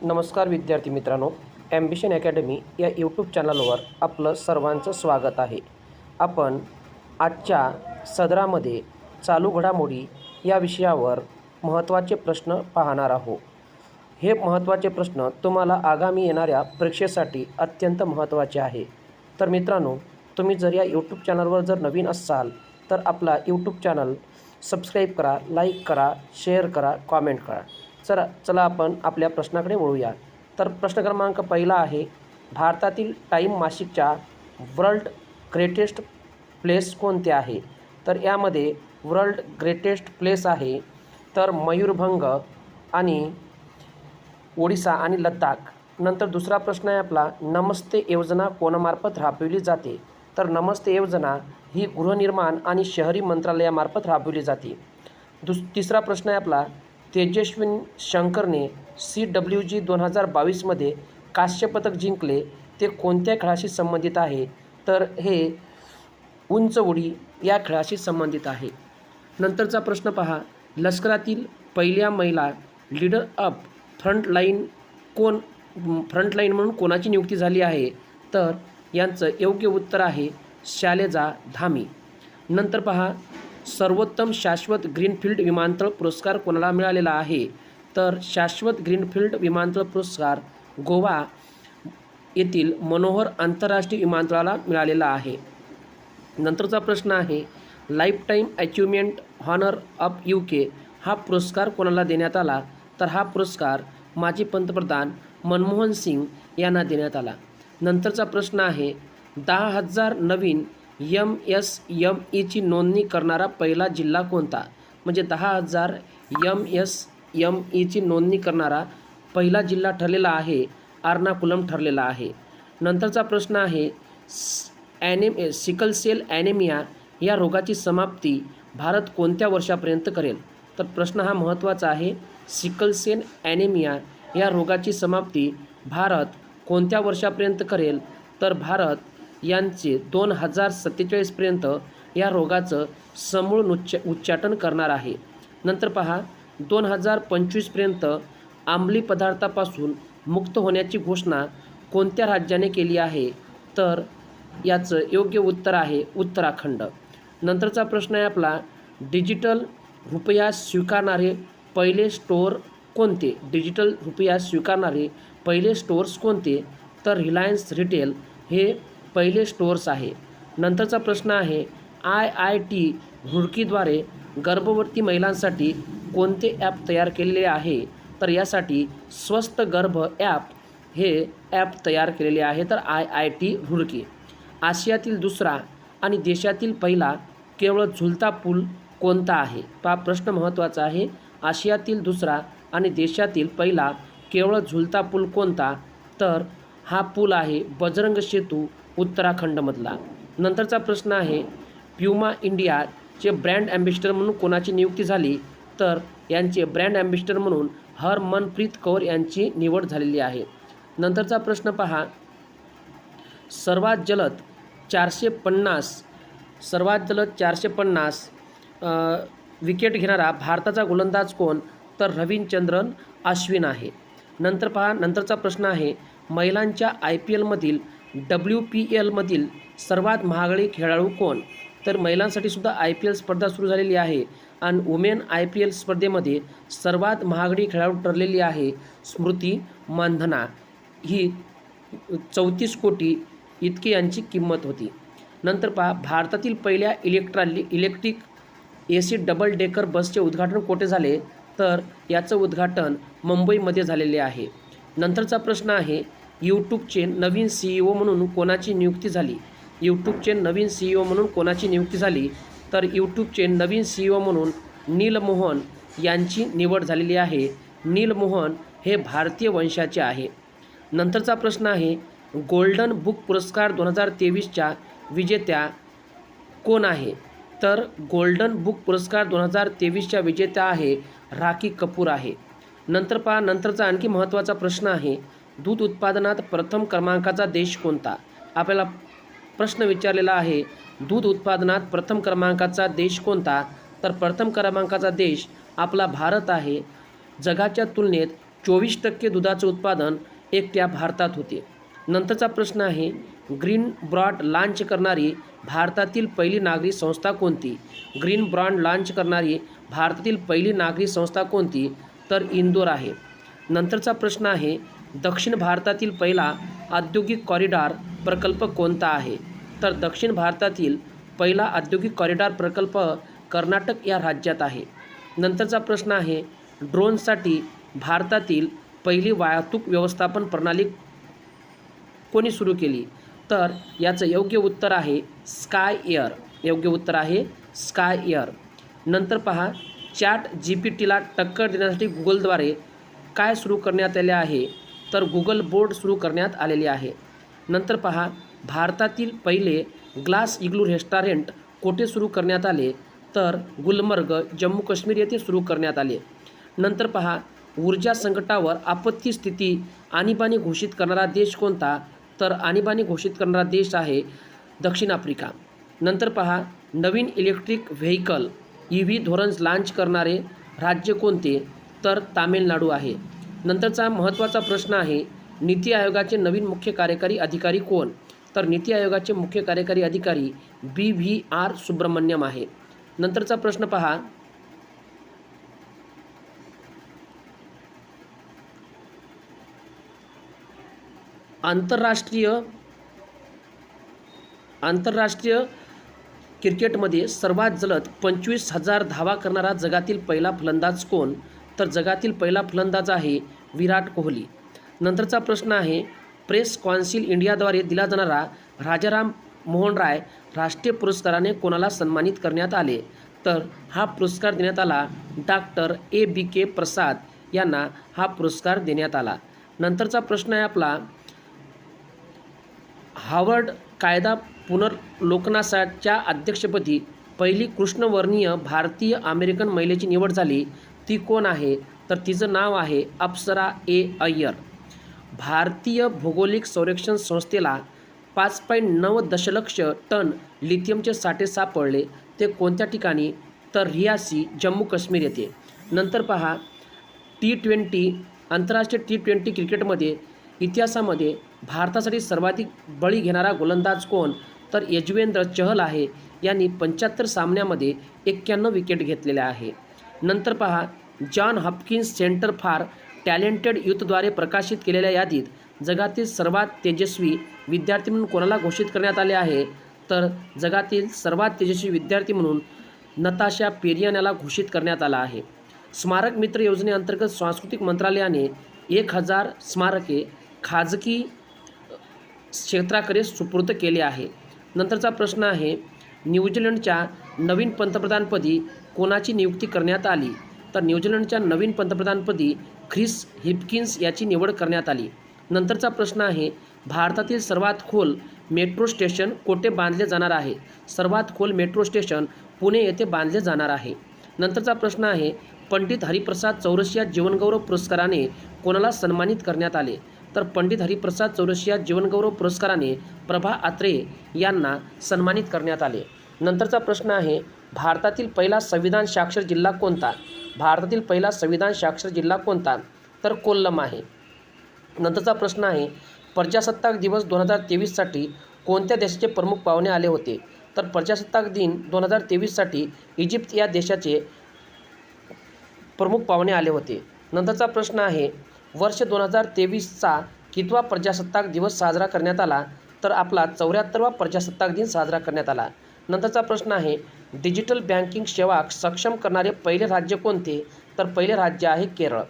नमस्कार विद्यार्थी मित्रांनो, ॲम्बिशन अकॅडमी या यूट्यूब चॅनलवर आपलं सर्वांचं स्वागत आहे. आपण आजच्या सदरामध्ये चालू घडामोडी या विषयावर महत्त्वाचे प्रश्न पाहणार आहोत. हे महत्त्वाचे प्रश्न तुम्हाला आगामी येणाऱ्या परीक्षेसाठी अत्यंत महत्त्वाचे आहे. तर मित्रांनो, तुम्ही जर या यूट्यूब चॅनलवर जर नवीन असाल तर आपला यूट्यूब चॅनल सबस्क्राईब करा, लाईक करा, शेअर करा, कॉमेंट करा. चला आपण आपल्या प्रश्नाकडे वळूया. तर प्रश्न क्रमांक पहिला आहे, भारतातील टाईम मासिकच्या वर्ल्ड ग्रेटेस्ट प्लेस कोणते आहे? तर यामध्ये वर्ल्ड ग्रेटेस्ट प्लेस आहे तर मयूरभंग आणि ओडिसा आणि लद्दाख. नंतर दुसरा प्रश्न आहे आपला, नमस्ते योजना कोणामार्फत राबविली जाते? तर नमस्ते योजना ही गृहनिर्माण आणि शहरी मंत्रालयामार्फत राबविली जाते. तिसरा प्रश्न आहे आपला, तेजस्विन शंकरने CWG 2022मध्ये कांस्य पदक जिंकले ते कोणत्या खेळाशी संबंधित आहे? तर हे उंच उडी या खेळाशी संबंधित आहे. नंतरचा प्रश्न पहा, लष्करातील पहिल्या महिला लीडर ऑफ फ्रंटलाईन म्हणून कोणाची नियुक्ती झाली आहे? तर यांचं योग्य उत्तर आहे शैलजा धामी. नंतर पहा, सर्वोत्तम शाश्वत ग्रीनफील्ड विमानतळ पुरस्कार कोणाला मिळालेला आहे? तर शाश्वत ग्रीनफील्ड विमानतळ पुरस्कार गोवा येथील मनोहर आंतरराष्ट्रीय विमानतळाला मिळालेला आहे. नंतरचा प्रश्न आहे, lifetime achievement honour of UK हा पुरस्कार कोणाला देण्यात आला? तर हा पुरस्कार माजी पंतप्रधान मनमोहन सिंग यांना देण्यात आला. नंतरचा प्रश्न आहे, 10,000 नवीन MSMEची नोंदणी करणारा पहिला जिल्हा कोणता? म्हणजे 10,000 MSMEची नोंदणी करणारा पहिला जिल्हा ठरलेला आहे एर्नाकुलम ठरलेला आहे. नंतरचा प्रश्न आहे, सिकल सेल ॲनेमिया या रोगाची समाप्ती भारत कोणत्या वर्षापर्यंत करेल? तर प्रश्न हा महत्त्वाचा आहे. सिकल सेल ॲनेमिया या रोगाची समाप्ती भारत कोणत्या वर्षापर्यंत करेल? तर भारत यांचे 2047पर्यंत या रोगाचं समूळ उच्चाटन करणार आहे. नंतर पहा, 2025पर्यंत अंमली पदार्थापासून मुक्त होण्याची घोषणा कोणत्या राज्याने केली आहे? तर याचं योग्य उत्तर आहे उत्तराखंड. नंतरचा प्रश्न आहे आपला, डिजिटल रुपया स्वीकारणारे पहिले स्टोअर कोणते? डिजिटल रुपया स्वीकारणारे पहिले स्टोअर्स कोणते? तर रिलायन्स रिटेल हे पहिले स्टोअर्स आहे. नंतरचा प्रश्न आहे, IIT रुड़कीद्वारे गर्भवती महिलांसाठी कोणते ॲप तयार केलेले आहे? तर यासाठी स्वस्थ गर्भ ॲप हे ॲप तयार केलेले आहे तर IIT रुड़की. आशियातील दुसरा आणि देशातील पहिला केवळ झुलता पूल कोणता आहे? हा प्रश्न महत्त्वाचा आहे. आशियातील दुसरा आणि देशातील पहिला केवळ झुलता पूल कोणता? तर हा पूल आहे बजरंग सेतू उत्तराखंडमधला. नंतरचा प्रश्न आहे, प्युमा इंडियाचे ब्रँड ॲम्बॅसिडर म्हणून कोणाची नियुक्ती झाली? तर यांचे ब्रँड ॲम्बॅसिडर म्हणून हरमनप्रीत कौर यांची निवड झालेली आहे. नंतरचा प्रश्न पहा, सर्वात जलद 450 विकेट घेणारा भारताचा गोलंदाज कोण? तर रविचंद्रन अश्विन आहे. नंतर पहा, नंतरचा प्रश्न आहे, महिलांच्या IPLमधील WPLमधील सर्वात महागडे खेळाडू कोण? तर महिलांसाठी सुद्धा IPL स्पर्धा सुरू झालेली आहे आणि वुमेन IPL स्पर्धेमध्ये सर्वात महागडी खेळाडू ठरलेली आहे स्मृती मानधना. ही 34 कोटी इतकी यांची किंमत होती. नंतर पहा, भारतातील पहिल्या इलेक्ट्रिक AC डबल डेकर बसचे उद्घाटन कोठे झाले? तर याचं उद्घाटन मुंबईमध्ये झालेले आहे. नंतरचा प्रश्न आहे, यूट्यूबचे नवीन CEO म्हणून कोणाची नियुक्ती झाली? यूट्यूबचे नवीन CEO म्हणून कोणाची नियुक्ती झाली? तर यूट्यूबचे नवीन CEO म्हणून नील मोहन यांची निवड झालेली आहे. नील मोहन हे भारतीय वंशाचे आहे. नंतरचा प्रश्न आहे, गोल्डन बुक पुरस्कार 2023च्या विजेत्या कोण आहे? तर गोल्डन बुक पुरस्कार 2023च्या विजेत्या आहे राखी कपूर आहे. नंतर पहा, नंतरचा आणखी महत्त्वाचा प्रश्न आहे, दूध उत्पादनात प्रथम क्रमांकाचा देश कोणता? आपल्याला प्रश्न विचारलेला आहे, दूध उत्पादनात प्रथम क्रमांकाचा देश कोणता? तर प्रथम क्रमांकाचा देश आपला भारत आहे. जगाच्या तुलनेत 24% दुधाचे उत्पादन एकट्या भारतात होते. नंतरचा प्रश्न आहे, ग्रीन ब्रॉड लाँच करणारी भारतातील पहिली नागरी संस्था कोणती? ग्रीन ब्रॉड लाँच करणारी भारतातील पहिली नागरी संस्था कोणती? तर इंदोर आहे. नंतरचा प्रश्न आहे, दक्षिण भारतातील पहिला औद्योगिक कॉरिडॉर प्रकल्प कोणता आहे? तर दक्षिण भारतातील पहिला औद्योगिक कॉरिडॉर प्रकल्प कर्नाटक या राज्यात आहे. नंतरचा प्रश्न आहे, ड्रोनसाठी भारतातील पहिली वाहतूक व्यवस्थापन प्रणाली कोणी सुरू केली? तर याचं योग्य उत्तर आहे स्काय एअर. योग्य उत्तर आहे स्काय एअर. नंतर पहा, ChatGPTला टक्कर देण्यासाठी गुगलद्वारे काय सुरू करण्यात आले आहे? तर गुगल बोर्ड सुरू करण्यात आलेले आहे. नंतर पहा, भारतातील पहिले ग्लास इग्लू रेस्टॉरंट कोठे सुरू करण्यात आले? तर गुलमर्ग, जम्मू काश्मीर येथे सुरू करण्यात आले. नंतर पहा, ऊर्जा संकटावर आपत्ती स्थिती आणीबाणी घोषित करणारा देश कोणता? तर आणीबाणी घोषित करणारा देश आहे दक्षिण आफ्रिका. नंतर पहा, नवीन इलेक्ट्रिक व्हेकल EV धोरण लाँच करणारे राज्य कोणते? तर तामिळनाडू आहे. नंतरचा महत्त्वाचा प्रश्न आहे, नीती आयोगाचे नवीन मुख्य कार्यकारी अधिकारी कोण? तर नीती आयोगाचे मुख्य कार्यकारी अधिकारी BVR सुब्रमण्यम आहे. नंतरचा प्रश्न पहा, आंतरराष्ट्रीय क्रिकेटमध्ये सर्वात जलद 25,000 धावा करणारा जगातील पहिला फलंदाज कोण? तर जगातील पहिला फलंदाज आहे विराट कोहली. नंतरचा प्रश्न आहे, प्रेस कौन्सिल इंडियाद्वारे दिला जाणारा राजाराम मोहन राय राष्ट्रीय पुरस्काराने कोणाला सन्मानित करण्यात आले? तर हा पुरस्कार देण्यात आला डॉक्टर ABK प्रसाद यांना हा पुरस्कार देण्यात आला. नंतरचा प्रश्न आहे आपला, हार्वर्ड कायदा पुनर्लोकनाच्या अध्यक्षपदी पहिली कृष्णवर्णीय भारतीय अमेरिकन महिलेची निवड झाली, ती कोण आहे? तर तिचं नाव आहे अप्सरा A. अय्यर. भारतीय भौगोलिक सर्वेक्षण संस्थेला 5.9 दशलक्ष टन लिथियमचे साठे सापडले, ते कोणत्या ठिकाणी? तर रियासी, जम्मू काश्मीर येथे. नंतर पहा, आंतरराष्ट्रीय T20 क्रिकेटमध्ये इतिहासामध्ये भारतासाठी सर्वाधिक बळी घेणारा गोलंदाज कोण? तर यजुवेंद्र चहल आहे. यांनी 75 सामन्यामध्ये 91 विकेट घेतलेल्या आहे. नंतर पहा, John Hopkins Center for Talented यूथद्वारे प्रकाशित केलेल्या यादीत जगातील सर्वात तेजस्वी विद्यार्थी म्हणून कोणाला घोषित करण्यात आले आहे? तर जगातील सर्वात तेजस्वी विद्यार्थी म्हणून नताशा पेरियन याला घोषित करण्यात आला आहे. स्मारक मित्र योजनेअंतर्गत सांस्कृतिक मंत्रालयाने 1000 स्मारके खाजगी क्षेत्राकडे सुपूर्द केले आहे. नंतरचा प्रश्न आहे, न्यूझीलंडच्या नवीन पंतप्रधानपदी कोणाची नियुक्ती करण्यात आली? तर न्यूझीलंडच्या नवीन पंतप्रधानपदी ख्रिस हिपकिन्स याची निवड करण्यात आली. नंतरचा प्रश्न आहे, भारतातील सर्वात खोल मेट्रो स्टेशन कोठे बांधले जाणार आहे? सर्वात खोल मेट्रो स्टेशन पुणे येथे बांधले जाणार आहे. नंतरचा प्रश्न आहे, पंडित हरिप्रसाद चौरसिया जीवनगौरव पुरस्काराने कोणाला सन्मानित करण्यात आले? तर पंडित हरिप्रसाद चौरसिया जीवनगौरव पुरस्काराने प्रभा अत्रे यांना सन्मानित करण्यात आले. नंतरचा प्रश्न आहे, भारतातील पहिला संविधान साक्षर जिल्हा कोणता? भारतातील पहिला संविधान साक्षर जिल्हा कोणता? तर कोल्लम आहे. नंतरचा प्रश्न आहे, प्रजासत्ताक दिवस 2023साठी कोणत्या देशाचे प्रमुख पाहुणे आले होते? तर प्रजासत्ताक दिन 2023साठी इजिप्त या देशाचे प्रमुख पाहुणे आले होते. नंतरचा प्रश्न आहे, वर्ष 2023चा कितवा प्रजासत्ताक दिवस साजरा करण्यात आला? तर आपला 74वा प्रजासत्ताक दिन साजरा करण्यात आला. नंतरचा प्रश्न आहे, डिजिटल बँकिंग सेवा सक्षम करणारे पहिले राज्य कोणते? तर पहिले राज्य आहे केरळ.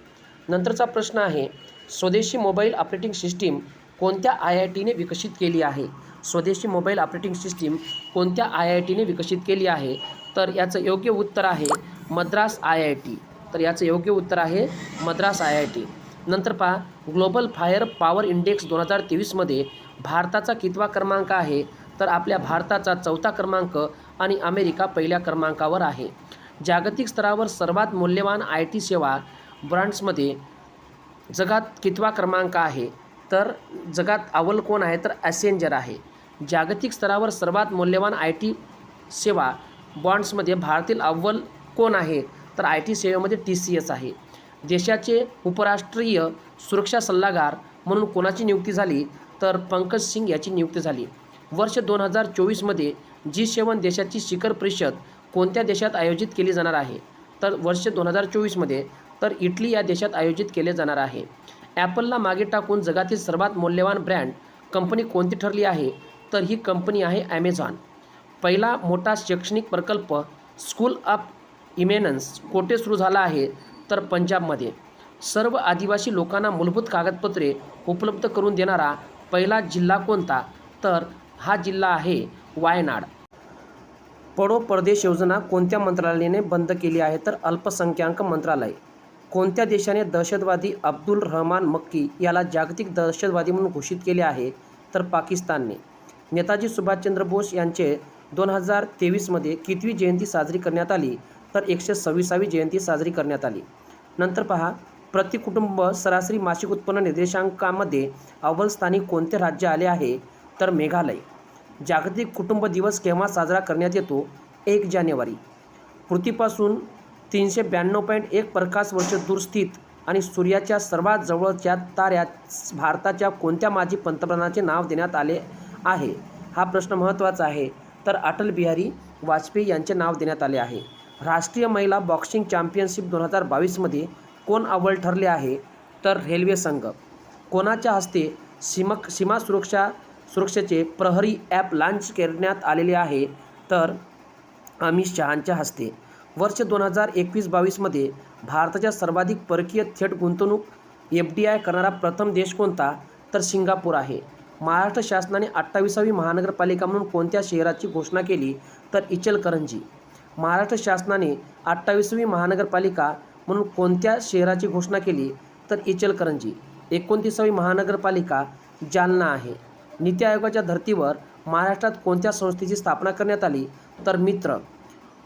नंतरचा प्रश्न आहे, स्वदेशी मोबाईल ऑपरेटिंग सिस्टीम कोणत्या IITने विकसित केली आहे? स्वदेशी मोबाईल ऑपरेटिंग सिस्टीम कोणत्या IITने विकसित केली आहे? तर याचं योग्य उत्तर आहे मद्रास IIT. तर याचं योग्य उत्तर आहे मद्रास IIT. नंतर पहा, ग्लोबल फायर पॉवर इंडेक्स 2023मध्ये भारताचा कितवा क्रमांक आहे? तर आपल्या भारताचा 4था क्रमांक आणि अमेरिका पहिल्या क्रमांकावर आहे. जागतिक स्तरावर सर्वात मौल्यवान IT सेवा ब्रँड्समध्ये जगात कितवा क्रमांक आहे? तर जगात अव्वल कोण आहे? तर ॲसेंजर आहे. जागतिक स्तरावर सर्वात मौल्यवान IT सेवा बॉन्ड्समध्ये भारतातील अव्वल कोण आहे? तर IT सेवेमध्ये TCS आहे. देशाचे उपराष्ट्रीय सुरक्षा सल्लागार म्हणून कोणाची नियुक्ती झाली? तर पंकज सिंग याची नियुक्ती झाली. वर्ष 2024मध्ये G7 देशाची शिखर परिषद कोणत्या देशात आयोजित केली जाणार आहे? तर वर्ष 2024मध्ये तर इटली या देशात आयोजित केले जाणार आहे. ॲपलला मागे टाकून जगातील सर्वात मौल्यवान ब्रँड कंपनी कोणती ठरली आहे? तर ही कंपनी आहे ॲमेझॉन. पहिला मोठा शैक्षणिक प्रकल्प स्कूल ऑफ इमेनन्स कोठे सुरू झाला आहे? तर पंजाबमध्ये. सर्व आदिवासी लोकांना मूलभूत कागदपत्रे उपलब्ध करून देणारा पहिला जिल्हा कोणता? तर हा जिल्हा आहे वायनाड. पढो परदेश योजना कोणत्या मंत्रालयाने बंद केली आहे? तर अल्पसंख्याक मंत्रालय. कोणत्या देशाने दहशतवादी अब्दुल रहमान मक्की याला जागतिक दहशतवादी म्हणून घोषित केले आहे? तर पाकिस्तानने. नेताजी सुभाषचंद्र बोस यांचे 2023मध्ये कितवी जयंती साजरी करण्यात आली? तर 126वी जयंती साजरी करण्यात आली. नंतर पहा, प्रतिकुटुंब सरासरी मासिक उत्पन्न निर्देशांकामध्ये अव्वल स्थानी कोणते राज्य आले आहे? तर मेघालय. जागतिक कुटुंब दिवस केव्हा साजरा करण्यात येतो? 1 जानेवारी. पृथ्वीपासून 392.1 प्रकाश वर्ष दूर स्थित आणि सूर्याच्या सर्वात जवळच्या ताऱ्यात भारताच्या कोणत्या माजी पंतप्रधानाचे नाव देण्यात आले आहे? हा प्रश्न महत्त्वाचा आहे. तर अटल बिहारी वाजपेयी यांचे नाव देण्यात आले आहे. राष्ट्रीय महिला बॉक्सिंग चॅम्पियनशिप 2022मध्ये कोण अव्वल ठरले आहे? तर रेल्वे संघ. कोणाच्या हस्ते सीमा सुरक्षेचे प्रहरी ॲप लॉन्च करण्यात आलेले आहे? तर अमित शहांच्या हस्ते. वर्ष 2021-22मध्ये भारताच्या सर्वाधिक परकीय थेट गुंतवणूक FDI करणारा प्रथम देश कोणता? तर सिंगापूर आहे. महाराष्ट्र शासनाने 28वी महानगरपालिका म्हणून कोणत्या शहराची घोषणा केली? तर इचलकरंजी. महाराष्ट्र शासनाने 28वी महानगरपालिका म्हणून कोणत्या शहराची घोषणा केली? तर इचलकरंजी. 29वी महानगरपालिका जालना आहे. नीती आयोगाच्या धर्तीवर महाराष्ट्रात कोणत्या संस्थेची स्थापना करण्यात आली? तर मित्र.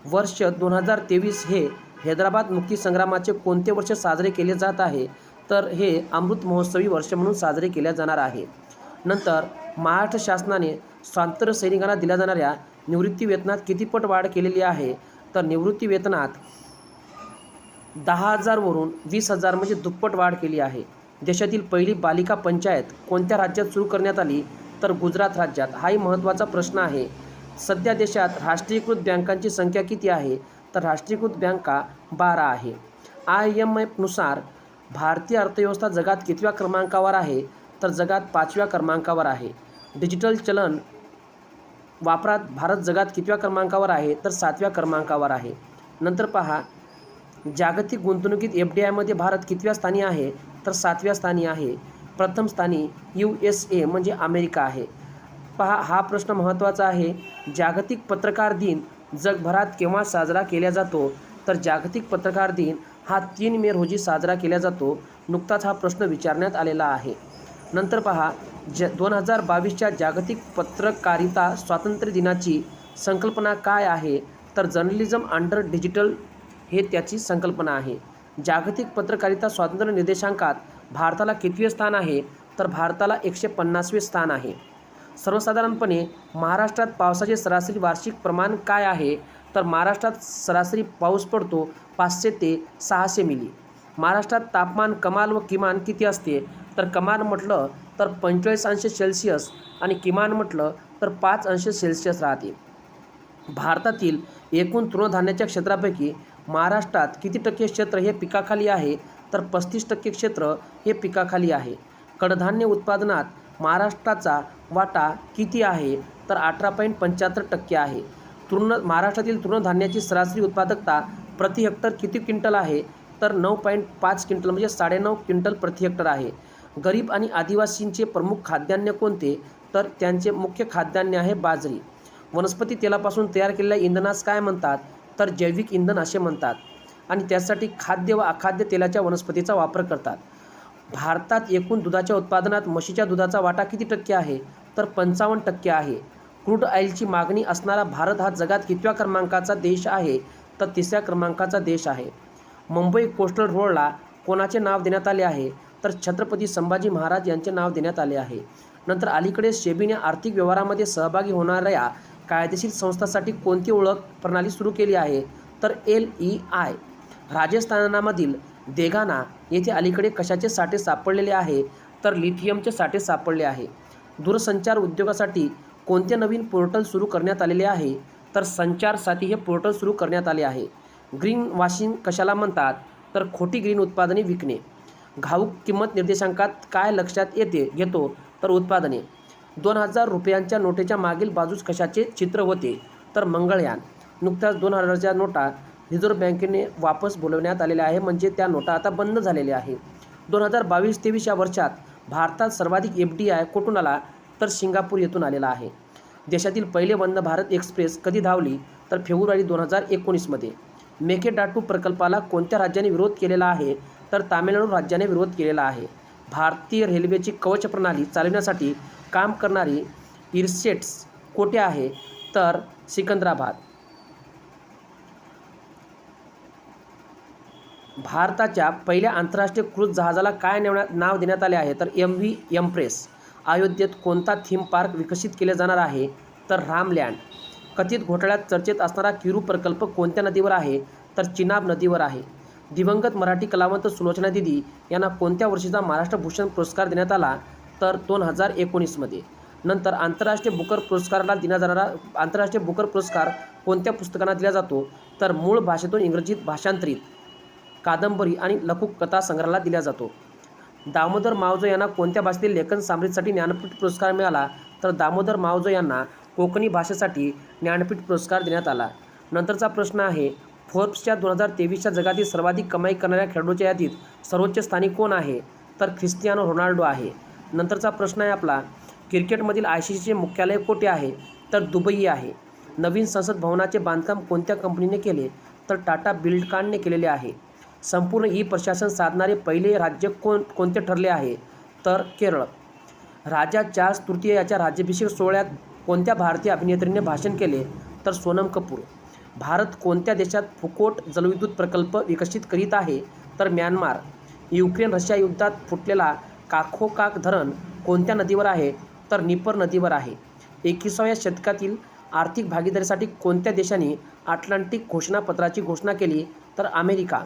वर्ष 2023 हे हैदराबाद मुक्तीसंग्रामाचे कोणते वर्ष साजरे केले जात आहे? तर हे अमृत महोत्सवी वर्ष म्हणून साजरे केले जाणार आहे. नंतर महाराष्ट्र शासनाने स्वातंत्र्य सैनिकांना दिल्या जाणाऱ्या निवृत्ती वेतनात किती पट वाढ केलेली आहे? तर निवृत्ती वेतनात 10,000 वरून 20,000 म्हणजे दुप्पट वाढ केली आहे. देशातील पहिली बालिका पंचायत कोणत्या राज्यात सुरू करण्यात आली? तर गुजरात राज्यात. हाही महत्त्वाचा प्रश्न आहे. सध्या देशात राष्ट्रीयकृत बँकांची संख्या किती आहे? तर राष्ट्रीयकृत बँका 12 आहे. IMFनुसार भारतीय अर्थव्यवस्था जगात कितव्या क्रमांकावर आहे? तर जगात 5व्या क्रमांकावर आहे. डिजिटल चलन वापरात भारत जगात कितव्या क्रमांकावर आहे? तर 7व्या क्रमांकावर आहे. नंतर पहा, जागतिक गुंतवणुकीत FDIमध्ये भारत कितव्या स्थानी आहे? तर 7व्या स्थानी आहे. प्रथम स्थानी USA म्हणजे अमेरिका आहे. पहा, हा प्रश्न महत्त्वाचा आहे. जागतिक पत्रकार दिन जगभरात केव्हा साजरा केला जातो? तर जागतिक पत्रकार दिन हा 3 मे रोजी साजरा केला जातो. नुकताच हा प्रश्न विचारण्यात आलेला आहे. नंतर पहा, 2022च्या जागतिक पत्रकारिता स्वातंत्र्य दिनाची संकल्पना काय आहे? तर जर्नलिझम अंडर डिजिटल हे त्याची संकल्पना आहे. जागतिक पत्रकारिता स्वातंत्र्य निर्देशांकात भारताला कितवे स्थान आहे? तर भारताला 150वे स्थान आहे. सर्वसाधारणपणे महाराष्ट्रात पावसाचे सरासरी वार्षिक प्रमाण काय आहे? तर महाराष्ट्रात सरासरी पाऊस पडतो 500 ते 600 मिली. महाराष्ट्रात तापमान कमाल व किमान किती असते? तर कमाल म्हटलं तर 45°C आणि किमान म्हटलं तर 5°C राहते. भारतातील एकूण तृणधान्याच्या क्षेत्रापैकी महाराष्ट्रात किती टक्के क्षेत्र हे पिकाखाली आहे? तर 35% क्षेत्र हे पिकाखाली आहे. कडधान्य उत्पादनात महाराष्ट्राचा वाटा किती आहे? तर 18.75% आहे. महाराष्ट्रातील तृणधान्याची सरासरी उत्पादकता प्रति हेक्टर किती क्विंटल आहे? तर 9.5 क्विंटल म्हणजे 9.5 क्विंटल प्रति हेक्टर आहे. गरीब आणि आदिवासींचे प्रमुख खाद्यान्न कोणते? तर त्यांचे मुख्य खाद्यान्न आहे बाजरी. वनस्पती तेलापासून तयार केलेल्या इंधनास काय म्हणतात? तर जैविक इंधन असे म्हणतात. आणि त्यासाठी खाद्य व अखाद्य तेलाच्या वनस्पतीचा वापर करतात. भारतात एकूण दुधाच्या उत्पादनात म्हशीच्या दुधाचा वाटा किती टक्के आहे? तर 55% आहे. क्रूड ऑइलची मागणी असणारा भारत हा जगात कितव्या क्रमांकाचा देश आहे? तर 3ऱ्या क्रमांकाचा देश आहे. मुंबई कोस्टल रोडला कोणाचे नाव देण्यात आले आहे? तर छत्रपती संभाजी महाराज यांचे नाव देण्यात आले आहे. नंतर अलीकडे सेबीने आर्थिक व्यवहारामध्ये सहभागी होणाऱ्या कायदेशीर संस्थांसाठी कोणती ओळख प्रणाली सुरू केली आहे? तर LEI. राजस्थानामधील देगाना येथे अलीकडे कशाचे साठे सापडलेले आहे? तर लिथियमचे साठे सापडले आहे. दूरसंचार उद्योगासाठी कोणते नवीन पोर्टल सुरू करण्यात आलेले आहे? तर संचार साथी हे पोर्टल सुरू करण्यात आले आहे. ग्रीन वॉशिंग कशाला म्हणतात? तर खोटी ग्रीन उत्पादने विकणे. घाऊक किंमत निर्देशांकात काय लक्षात घेतो? तर उत्पादने. 2000 रुपयांच्या नोटेच्या मागील बाजूस कशाचे चित्र होते? तर मंगळयान. नुकत्याच 2000च्या नोटा रिझर्व्ह बँकेने वापस बोलवण्यात आलेल्या आहे, म्हणजे त्या नोटा आता बंद झालेल्या आहे. 2022-23 या वर्षात भारतात सर्वाधिक FDI कुठून आला? तर सिंगापूर येथून आलेला आहे. देशातील पहिले वंदे भारत एक्सप्रेस कधी धावली? तर फेब्रुवारी 2019मध्ये. मेकेडाटू प्रकल्पाला कोणत्या राज्याने विरोध केलेला आहे? तर तामिळनाडू राज्याने विरोध केलेला आहे. भारतीय रेल्वेची कवच प्रणाली चालविण्यासाठी काम करणारी इरसेट्स कोठे आहे? तर सिकंदराबाद. भारताच्या पहिल्या आंतरराष्ट्रीय क्रूझ जहाजाला काय नाव देण्यात आले आहे? तर MV एम्प्रेस. अयोध्येत कोणता थीम पार्क विकसित केले जाणार आहे? तर रामलँड. कथित घोटाळ्यात चर्चेत असणारा किरू प्रकल्प कोणत्या नदीवर आहे? तर चिनाब नदीवर आहे. दिवंगत मराठी कलावंत सुलोचना दीदी यांना कोणत्या वर्षीचा महाराष्ट्र भूषण पुरस्कार देण्यात आला? तर 2019मध्ये. नंतर आंतरराष्ट्रीय बुकर पुरस्काराला दिला जाणारा आंतरराष्ट्रीय बुकर पुरस्कार कोणत्या पुस्तकांना दिला जातो? तर मूळ भाषेतून इंग्रजीत भाषांतरित कादंबरी आणि लघुकथा संग्रहाला दिला जातो. दामोदर मावजो यांना कोणत्या भाषेतील लेखन सामर्थ्यासाठी ज्ञानपीठ पुरस्कार मिळाला? तर दामोदर मावजो यांना कोकणी भाषेसाठी ज्ञानपीठ पुरस्कार देण्यात आला. नंतरचा प्रश्न आहे, फोर्ब्सच्या 2023च्या जगातील सर्वाधिक कमाई करणाऱ्या खेळाडूच्या यादीत सर्वोच्च स्थानी कोण आहे? तर ख्रिस्टियानो रोनाल्डो आहे. नंतरचा प्रश्न आहे आपला, क्रिकेटमधील ICCचे मुख्यालय कोठे आहे? तर दुबई आहे. नवीन संसद भवनाचे बांधकाम कोणत्या कंपनीने केले? तर टाटा बिल्डकॉनने केलेले आहे. संपूर्ण प्रशासन साधणारे पहिले राज्य कोणते ठरले आहे? तर केरळ. राजा चार्ल्स तृतीय याच्या राज्याभिषेक सोहळ्यात कोणत्या भारतीय अभिनेत्रीने भाषण केले? तर सोनम कपूर. भारत कोणत्या देशात फुकोट जलविद्युत प्रकल्प विकसित करीत आहे? तर म्यानमार. युक्रेन-रशिया युद्धात फुटलेला काखोकाक धरण कोणत्या नदीवर आहे? तर निपर नदीवर आहे. 21व्या शतकातील आर्थिक भागीदारीसाठी कोणत्या देशाने अटलांटिक घोषणापत्राची घोषणा केली? तर अमेरिका.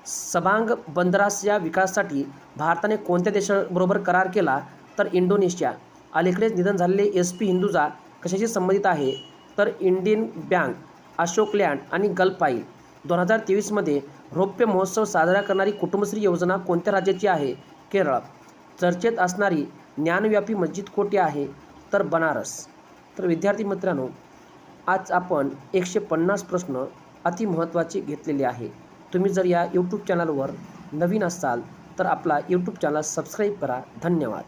सबांग बंदराच्या विकासासाठी भारताने कोणत्या देशाबरोबर करार केला? तर इंडोनेशिया. अलीकडेच निधन झालेले SP हिंदुजा कशाशी संबंधित आहे? तर इंडियन बँक, अशोक लँड आणि गल्फ ऑईल. 2023मध्ये रौप्य महोत्सव साजरा करणारी कुटुंबश्री योजना कोणत्या राज्याची आहे? केरळ. चर्चेत असणारी ज्ञानव्यापी मस्जिद कोठे आहे? तर बनारस. तर विद्यार्थी मित्रांनो, आज आपण 150 प्रश्न अतिमहत्त्वाचे घेतलेले आहे. तुम्ही जर या YouTube चॅनलवर नवीन असाल तर आपला YouTube चॅनल सबस्क्राईब करा. धन्यवाद.